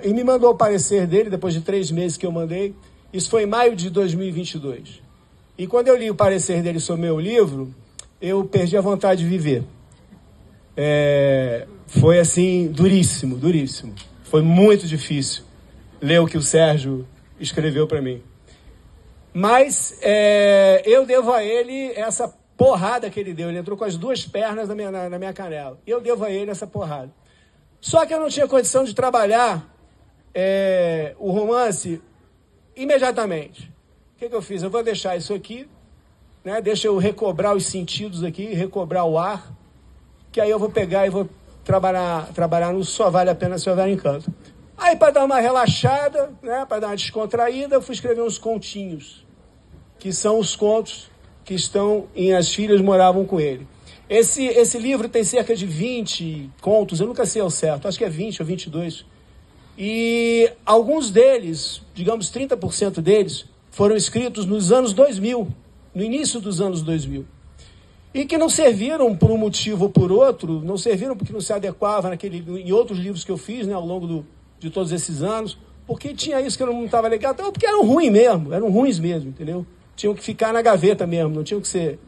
e me mandou o parecer dele, depois de 3 meses que eu mandei. Isso foi em maio de 2022. E quando eu li o parecer dele sobre o meu livro, eu perdi a vontade de viver. Foi assim, duríssimo, duríssimo. Foi muito difícil ler o que o Sérgio escreveu para mim. Mas eu devo a ele essa porrada que ele deu. Ele entrou com as 2 pernas na minha canela. Eu devo a ele essa porrada. Só que eu não tinha condição de trabalhar o romance imediatamente. O que eu fiz? Eu vou deixar isso aqui, né? Deixa eu recobrar os sentidos aqui, recobrar o ar, que aí eu vou pegar e vou trabalhar no Só Vale a Pena Se Houver Encanto. Aí, para dar uma relaxada, né, para dar uma descontraída, eu fui escrever uns continhos, que são os contos que estão em As Filhas Moravam com Ele. Esse livro tem cerca de 20 contos, eu nunca sei ao certo, acho que é 20 ou 22. E alguns deles, digamos 30% deles, foram escritos nos anos 2000, no início dos anos 2000. E que não serviram por um motivo ou por outro, não serviram porque não se adequava em outros livros que eu fiz, né, ao longo de todos esses anos, porque tinha isso que não estava legal, então, porque eram ruins mesmo, entendeu? Tinham que ficar na gaveta mesmo, não tinham que ser...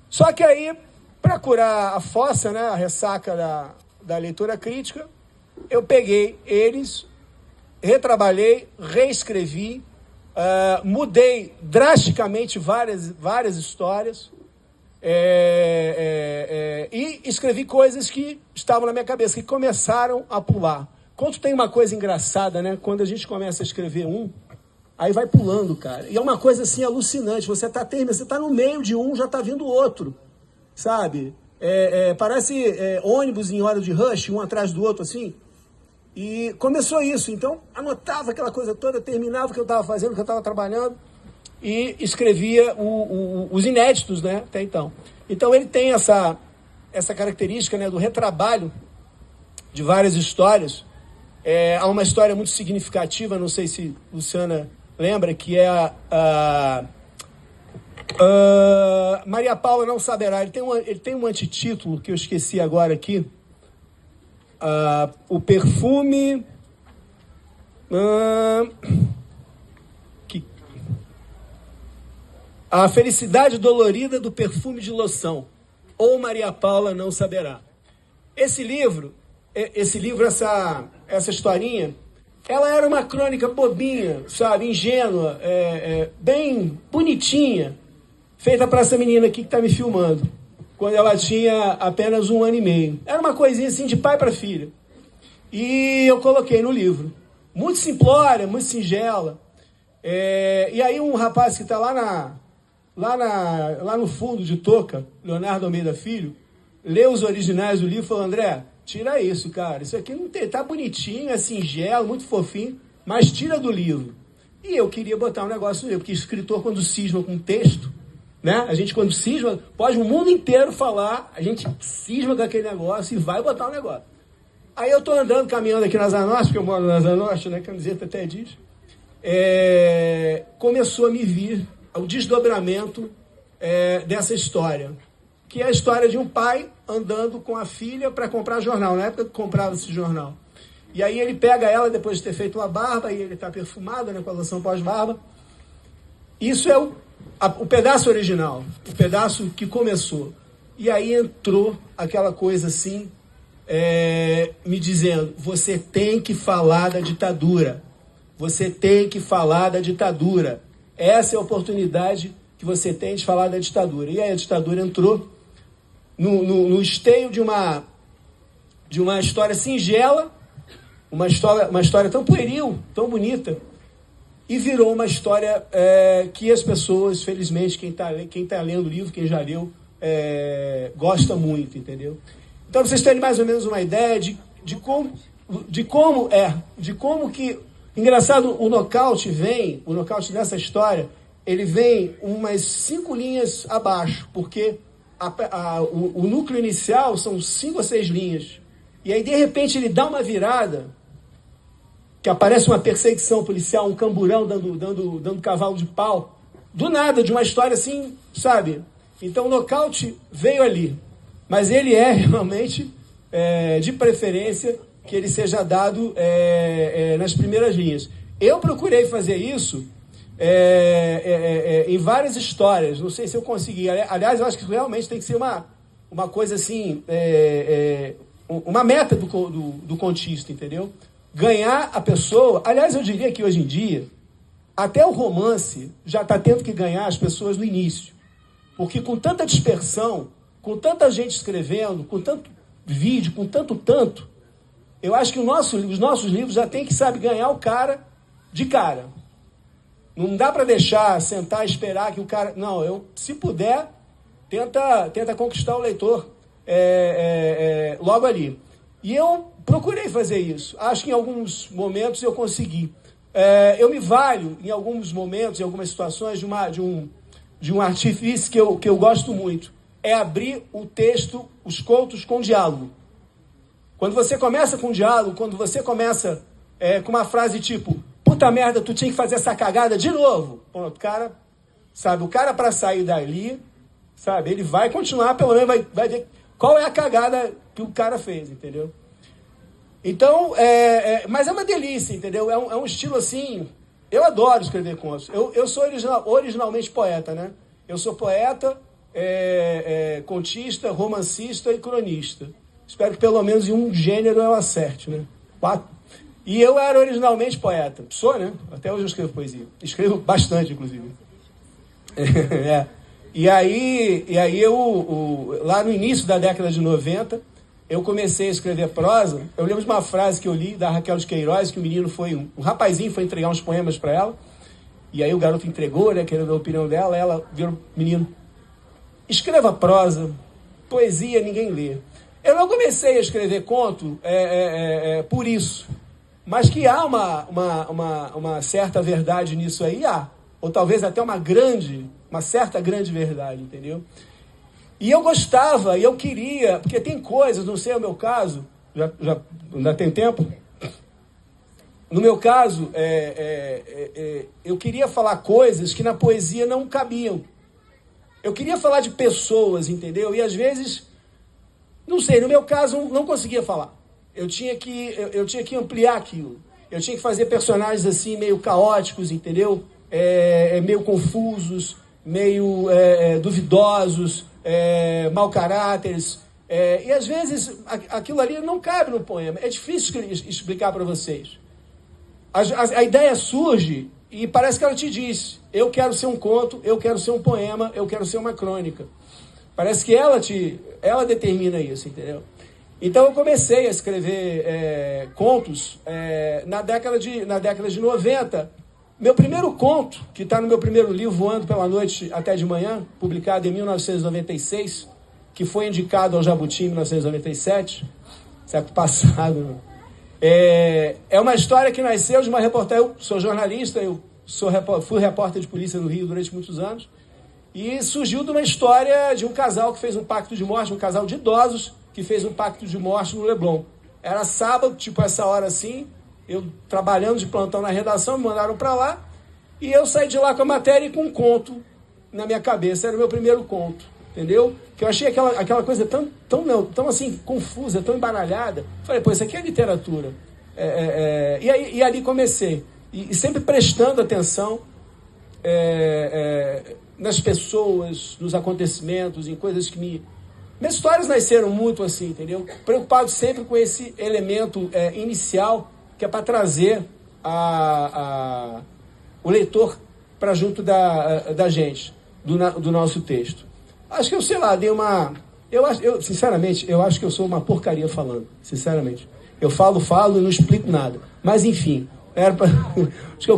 Só que aí, para curar a fossa, né, a ressaca da leitura crítica, eu peguei eles, retrabalhei, reescrevi, mudei drasticamente várias histórias, e escrevi coisas que estavam na minha cabeça, que começaram a pular. Quando tem uma coisa engraçada, né? Quando a gente começa a escrever aí vai pulando, cara. E é uma coisa assim alucinante. Você tá no meio de já tá vindo outro, sabe? Parece ônibus em hora de rush, um atrás do outro, assim. E começou isso. Então, anotava aquela coisa toda, terminava o que eu estava fazendo, o que eu estava trabalhando, e escrevia os inéditos, né? Até então. Então, ele tem essa característica, né, do retrabalho de várias histórias. Há uma história muito significativa, não sei se Luciana lembra, que é a Maria Paula Não Saberá. Ele tem um antitítulo que eu esqueci agora aqui. O perfume... A felicidade dolorida do perfume de loção. Ou Maria Paula Não Saberá. Esse livro, essa historinha, ela era uma crônica bobinha, sabe, ingênua, bem bonitinha, feita para essa menina aqui que está me filmando, quando ela tinha apenas 1 ano e meio. Era uma coisinha assim de pai para filha. E eu coloquei no livro. Muito simplória, muito singela. E aí um rapaz que está lá no fundo de Toca, Leonardo Almeida Filho, leu os originais do livro e falou: André, tira isso, cara. Isso aqui não tem, tá bonitinho, é singelo, muito fofinho, mas tira do livro. E eu queria botar um negócio no livro, porque escritor, quando cisma com texto, né? A gente, quando cisma, pode o mundo inteiro falar, a gente cisma com aquele negócio e vai botar um negócio. Aí eu tô andando, caminhando aqui na Zanorte, porque eu moro na Zanorte, né? A camiseta até diz. Começou a me vir o desdobramento dessa história, que é a história de um pai andando com a filha para comprar jornal, na época que comprava esse jornal. E aí ele pega ela depois de ter feito uma barba, e ele está perfumado, né, com a loção pós-barba. Isso é o pedaço original, o pedaço que começou. E aí entrou aquela coisa assim, me dizendo: você tem que falar da ditadura. Você tem que falar da ditadura. Essa é a oportunidade que você tem de falar da ditadura. E aí a ditadura entrou no esteio de uma história singela, uma história tão pueril, tão bonita, e virou uma história que as pessoas, felizmente, quem tá lendo o livro, quem já leu, gosta muito, entendeu? Então, pra vocês terem mais ou menos uma ideia de como que... Engraçado, o nocaute dessa história, ele vem umas 5 linhas abaixo, porque o núcleo inicial são 5 ou 6 linhas. E aí, de repente, ele dá uma virada, que aparece uma perseguição policial, um camburão dando cavalo de pau, do nada, de uma história assim, sabe? Então, o nocaute veio ali. Mas ele é realmente, de preferência, que ele seja dado nas primeiras linhas. Eu procurei fazer isso em várias histórias, não sei se eu consegui. Aliás, eu acho que realmente tem que ser uma coisa assim, uma meta do contista, entendeu? Ganhar a pessoa. Aliás, eu diria que hoje em dia, até o romance já está tendo que ganhar as pessoas no início. Porque com tanta dispersão, com tanta gente escrevendo, com tanto vídeo, com tanto, eu acho que os nossos livros já tem que, sabe, ganhar o cara de cara. Não dá para deixar, sentar e esperar que o cara... Não, se puder, tenta conquistar o leitor logo ali. E eu procurei fazer isso. Acho que em alguns momentos eu consegui. Eu me valho, em alguns momentos, em algumas situações, de um artifício que eu gosto muito. É abrir o texto, os contos, com diálogo. Quando você começa com diálogo, quando você começa com uma frase tipo, puta merda, tu tinha que fazer essa cagada de novo. Pronto, o cara para sair dali, sabe, ele vai continuar, pelo menos vai ver qual é a cagada que o cara fez, entendeu? Então, mas é uma delícia, entendeu? É um estilo assim, eu adoro escrever contos. Eu sou originalmente poeta, né? Eu sou poeta, contista, romancista e cronista. Espero que pelo menos em um gênero eu acerte, né? 4. E eu era originalmente poeta. Sou, né? Até hoje eu escrevo poesia. Escrevo bastante, inclusive. E aí eu, lá no início da década de 90, eu comecei a escrever prosa. Eu lembro de uma frase que eu li da Raquel de Queiroz, que o menino um rapazinho foi entregar uns poemas para ela. E aí o garoto entregou, né, querendo a opinião dela. Ela virou, menino, escreva prosa, poesia ninguém lê. Eu não comecei a escrever conto por isso. Mas que há uma certa verdade nisso aí, há. Ou talvez até uma certa grande verdade, entendeu? E eu gostava, e eu queria, porque tem coisas, não sei o meu caso, ainda tem tempo? No meu caso, eu queria falar coisas que na poesia não cabiam. Eu queria falar de pessoas, entendeu? E às vezes, não sei, no meu caso, não conseguia falar. Eu tinha que ampliar aquilo. Eu tinha que fazer personagens assim, meio caóticos, entendeu? Meio confusos, meio duvidosos, mau caráteres. E às vezes aquilo ali não cabe no poema. É difícil explicar para vocês. A ideia surge e parece que ela te diz, eu quero ser um conto, eu quero ser um poema, eu quero ser uma crônica. Parece que ela determina isso, entendeu? Então eu comecei a escrever contos na década de 90. Meu primeiro conto, que está no meu primeiro livro, Voando pela Noite até de Manhã, publicado em 1996, que foi indicado ao Jabuti em 1997, século passado. É uma história que nasceu de uma reportagem. Eu sou jornalista, fui repórter de polícia no Rio durante muitos anos, e surgiu de uma história de um casal que fez um pacto de morte, um casal de idosos que fez um pacto de morte no Leblon. Era sábado, tipo essa hora assim, eu trabalhando de plantão na redação, me mandaram para lá, e eu saí de lá com a matéria e com um conto na minha cabeça. Era o meu primeiro conto, entendeu? Que eu achei aquela coisa tão assim, confusa, tão embaralhada. Falei, pô, isso aqui é literatura. E ali comecei. E sempre prestando atenção nas pessoas, nos acontecimentos, em coisas que Minhas histórias nasceram muito assim, entendeu? Preocupado sempre com esse elemento inicial, que é para trazer o leitor para junto da gente, do nosso texto. Acho que eu, sei lá, dei uma... sinceramente, eu acho que eu sou uma porcaria falando, sinceramente. Eu falo e não explico nada. Mas, enfim, acho que eu